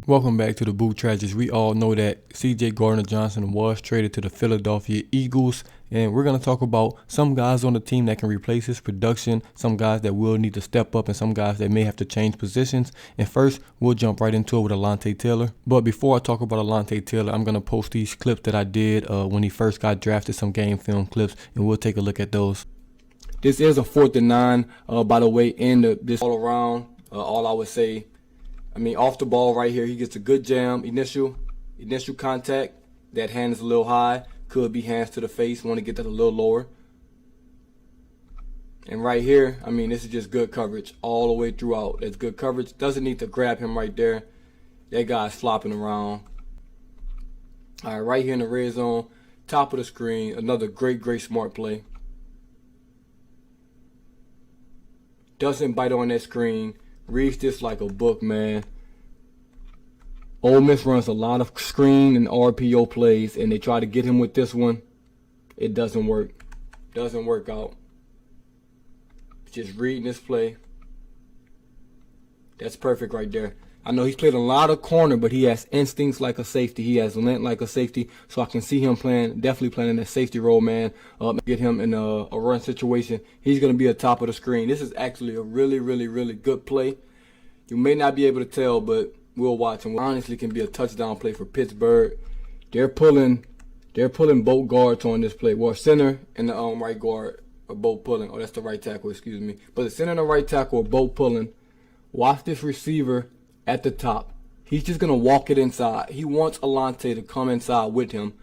Welcome back to the DaBoot Tragedies. We all know that Gardner Johnson was traded to the Philadelphia Eagles, and we're going to talk about some guys on the team that can replace his production, some guys that will need to step up, and some guys that may have to change positions. And first, we'll jump right into it with Alontae Taylor. But before I talk about Alontae Taylor, I'm going to post these clips that I did when he first got drafted, some game film clips, and we'll take a look at those. This is a 4th and 9, by the way, in this all around. All I would say, off the ball right here, he gets a good jam, initial contact. That hand is a little high, could be hands to the face, want to get that a little lower. And right here, this is just good coverage all the way throughout. That's good coverage. Doesn't need to grab him right there. That guy's flopping around. All right, right here in the red zone, top of the screen, another great smart play. Doesn't bite on that screen. Reads this like a book, man. Ole Miss runs a lot of screen and RPO plays, and they try to get him with this one. It doesn't work. Doesn't work out. Just reading this play. That's perfect right there. I know he's played a lot of corner, but he has instincts like a safety. He has length like a safety, so I can see him definitely playing in that safety role, man. Get him in a run situation. He's going to be at top of the screen. This is actually a really good play. You may not be able to tell, but we'll watch him. Honestly, can be a touchdown play for Pittsburgh. They're pulling both guards on this play. Well, center and the right guard are both pulling. Oh, that's the right tackle, excuse me. But the center and the right tackle are both pulling. Watch this receiver at the top. He's just going to walk it inside. He wants Alontae to come inside with him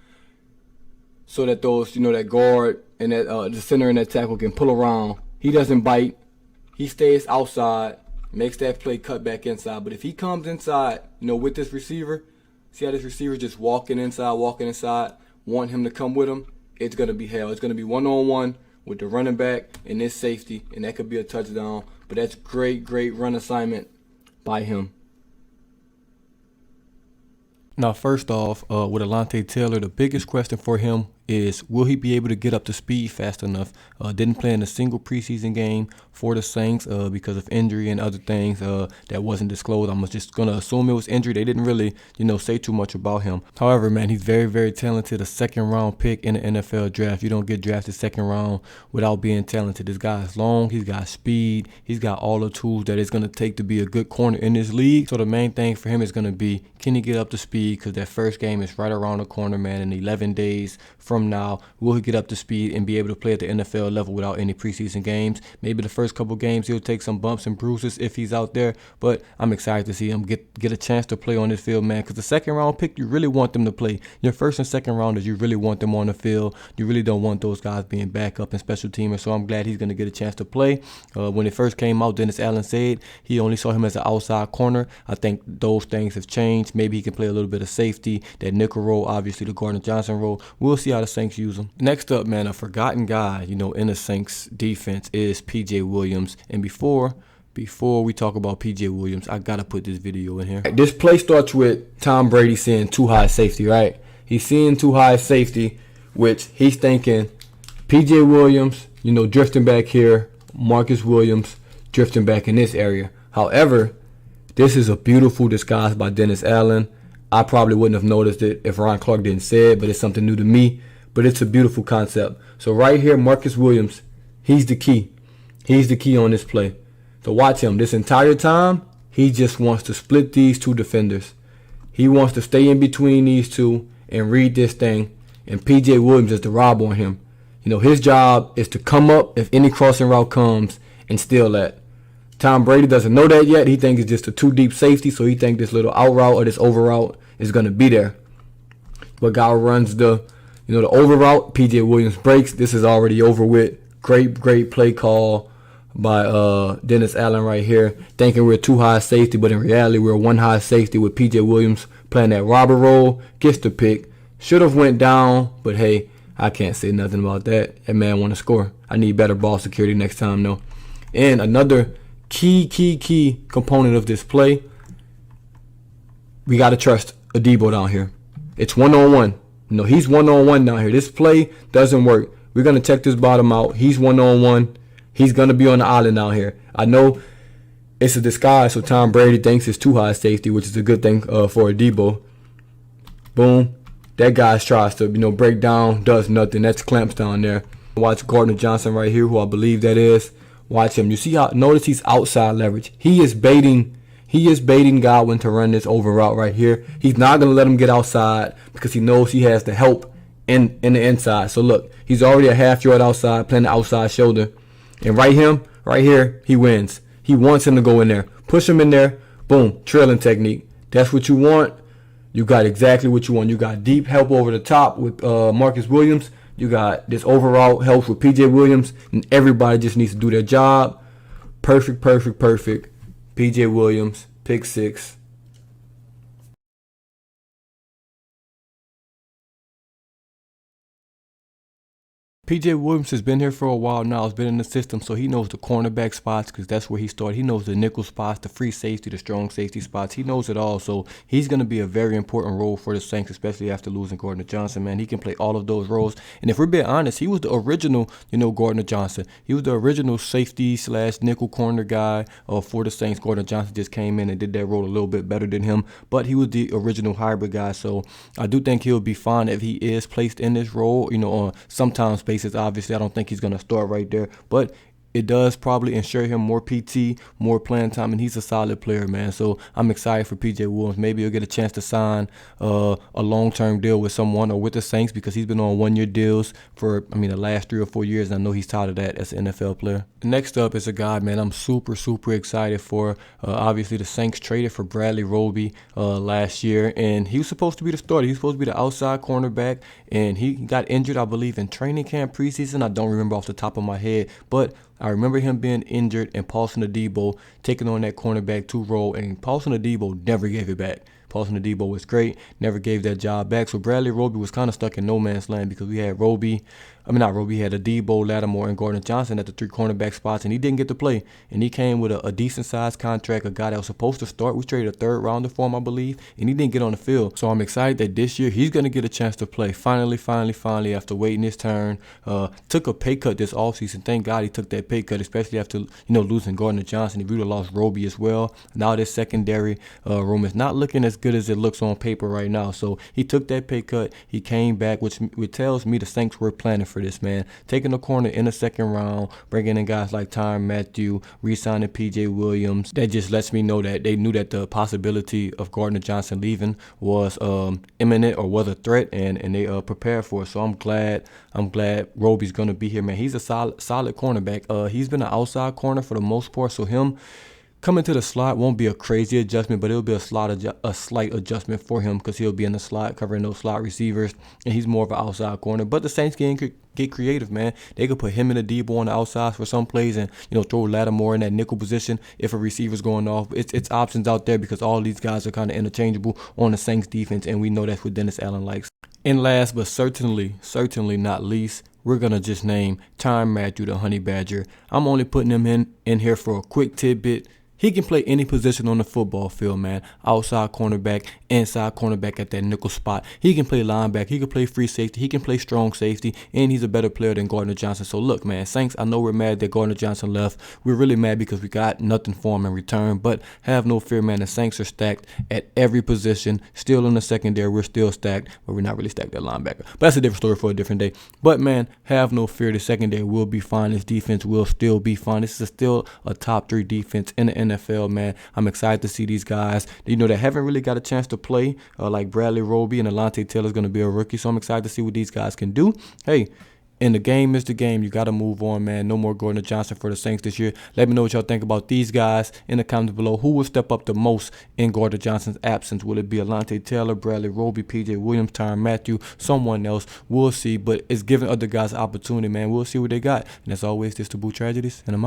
so that those, that guard and that the center and that tackle can pull around. He doesn't bite. He stays outside, makes that play cut back inside. But if he comes inside, with this receiver, see how this receiver just walking inside, want him to come with him, it's going to be hell. It's going to be one-on-one with the running back and this safety, and that could be a touchdown. But that's great run assignment by him. Now, first off, with Alontae Taylor, the biggest question for him is, will he be able to get up to speed fast enough? Didn't play in a single preseason game for the Saints because of injury and other things that wasn't disclosed. I'm just going to assume it was injury. They didn't really, say too much about him. However, man, he's very talented. A 2nd-round pick in the NFL draft. You don't get drafted 2nd round without being talented. This guy is long. He's got speed. He's got all the tools that it's going to take to be a good corner in this league. So the main thing for him is going to be, can he get up to speed? Because that first game is right around the corner, man, in 11 days from now. Will he get up to speed and be able to play at the NFL level without any preseason games? Maybe the first couple games he'll take some bumps and bruises if he's out there, but I'm excited to see him get a chance to play on this field, man, because the 2nd-round pick, you really want them to play. Your 1st and 2nd rounders, you really want them on the field. You really don't want those guys being backup and special teamers, so I'm glad he's going to get a chance to play. When it first came out, Dennis Allen said he only saw him as an outside corner. I think those things have changed. Maybe he can play a little bit of safety, that nickel role, obviously the Gardner Johnson role. We'll see how the Saints use him. Next up, man, a forgotten guy, in the Saints defense is P.J. Williams. And before we talk about P.J. Williams, I got to put this video in here. This play starts with Tom Brady seeing too high safety, right? He's seeing too high safety, which he's thinking P.J. Williams, drifting back here, Marcus Williams drifting back in this area. However, this is a beautiful disguise by Dennis Allen. I probably wouldn't have noticed it if Ron Clark didn't say it, but it's something new to me. But it's a beautiful concept. So right here, Marcus Williams, he's the key. He's the key on this play. So watch him. This entire time, he just wants to split these two defenders. He wants to stay in between these two and read this thing. And P.J. Williams is the rob on him. His job is to come up if any crossing route comes and steal that. Tom Brady doesn't know that yet. He thinks it's just a too deep safety, so he thinks this little out route or this over route is going to be there. But guy runs the over route. P.J. Williams breaks. This is already over with. Great play call by Dennis Allen right here. Thinking we're too high safety, but in reality we're one high safety with P.J. Williams playing that robber role. Gets the pick. Should have went down, but hey, I can't say nothing about that. That man want to score. I need better ball security next time, though. And another key component of this play, we got to trust Adebo down here. It's one-on-one. He's one-on-one down here. This play doesn't work. We're going to check this bottom out. He's one-on-one. He's going to be on the island down here. I know It's a disguise, so Tom Brady thinks it's too high safety, which is a good thing for a Debo. Boom. That guy tries to, break down, does nothing. That's clamps down there. Watch Gardner Johnson right here, who I believe that is. Watch him. You see how, notice he's outside leverage. He is baiting Godwin to run this over route right here. He's not going to let him get outside because he knows he has the help in the inside. So look, he's already a half yard outside, playing the outside shoulder. And right here, he wins. He wants him to go in there. Push him in there. Boom. Trailing technique. That's what you want. You got exactly what you want. You got deep help over the top with Marcus Williams. You got this overall help with PJ Williams. And everybody just needs to do their job. Perfect. PJ Williams, pick 6. PJ Williams has been here for a while now. He's been in the system, so he knows the cornerback spots because that's where he started. He knows the nickel spots, the free safety, the strong safety spots. He knows it all, so he's going to be a very important role for the Saints, especially after losing Gardner Johnson, man. He can play all of those roles. And if we're being honest, he was the original, Gardner Johnson. He was the original safety / nickel corner guy for the Saints. Gardner Johnson just came in and did that role a little bit better than him, but he was the original hybrid guy, so I do think he'll be fine if he is placed in this role, on sometimes obviously, I don't think he's going to start right there, but it does probably ensure him more PT, more playing time, and he's a solid player, man. So I'm excited for PJ Williams. Maybe he'll get a chance to sign a long-term deal with someone or with the Saints because he's been on one-year deals for, the last 3 or 4 years, and I know he's tired of that as an NFL player. Next up is a guy, man, I'm super excited for. Obviously, the Saints traded for Bradley Roby last year, and he was supposed to be the starter. He was supposed to be the outside cornerback, and he got injured, I believe, in training camp preseason. I don't remember off the top of my head, but I remember him being injured and Paulson Adebo taking on that cornerback 2 role, and Paulson Adebo never gave it back. Paulson Adebo was great, never gave that job back. So Bradley Roby was kind of stuck in no man's land because we had he had Adebo, Lattimore, and Gardner Johnson at the 3 cornerback spots, and he didn't get to play. And he came with a decent-sized contract, a guy that was supposed to start. We traded a 3rd rounder for him, I believe, and he didn't get on the field. So I'm excited that this year he's going to get a chance to play. Finally, after waiting his turn. Took a pay cut this offseason. Thank God he took that pay cut, especially after losing Gardner Johnson. He would have lost Roby as well. Now this secondary room is not looking as good as it looks on paper right now. So he took that pay cut. He came back, which tells me the Saints were planning for this, man. Taking a corner in the 2nd round, bringing in guys like Tyrann Mathieu, re-signing PJ Williams. That just lets me know that they knew that the possibility of Gardner Johnson leaving was imminent or was a threat, and they prepared for it. So I'm glad Roby's gonna be here, man. He's a solid cornerback. He's been an outside corner for the most part, so him coming to the slot won't be a crazy adjustment, but it'll be a slight adjustment for him because he'll be in the slot covering those slot receivers, and he's more of an outside corner. But the Saints can get creative, man. They could put him and Adebo on the outside for some plays and, throw Lattimore in that nickel position if a receiver's going off. It's options out there because all these guys are kind of interchangeable on the Saints defense, and we know that's what Dennis Allen likes. And last but certainly not least, we're going to just name Tyrann Mathieu the Honey Badger. I'm only putting him in here for a quick tidbit. He can play any position on the football field, man. Outside cornerback, inside cornerback at that nickel spot. He can play linebacker. He can play free safety. He can play strong safety. And he's a better player than Gardner Johnson. So, look, man, Saints, I know we're mad that Gardner Johnson left. We're really mad because we got nothing for him in return. But have no fear, man. The Saints are stacked at every position. Still in the secondary, we're still stacked. But we're not really stacked at linebacker. But that's a different story for a different day. But, man, have no fear. The secondary will be fine. This defense will still be fine. This is still a top 3 defense in the NFL, man. I'm excited to see these guys. They haven't really got a chance to play, like Bradley Roby, and Alontae Taylor is going to be a rookie, so I'm excited to see what these guys can do. Hey, and the game is the game. You got to move on, man. No more Gardner Johnson for the Saints this year. Let me know what y'all think about these guys in the comments below. Who will step up the most in Gardner Johnson's absence? Will it be Alontae Taylor, Bradley Roby, PJ Williams, Tyrann Mathieu, someone else? We'll see, but it's giving other guys an opportunity, man. We'll see what they got. And as always, this is DaBoot Tragedies, and I'm out.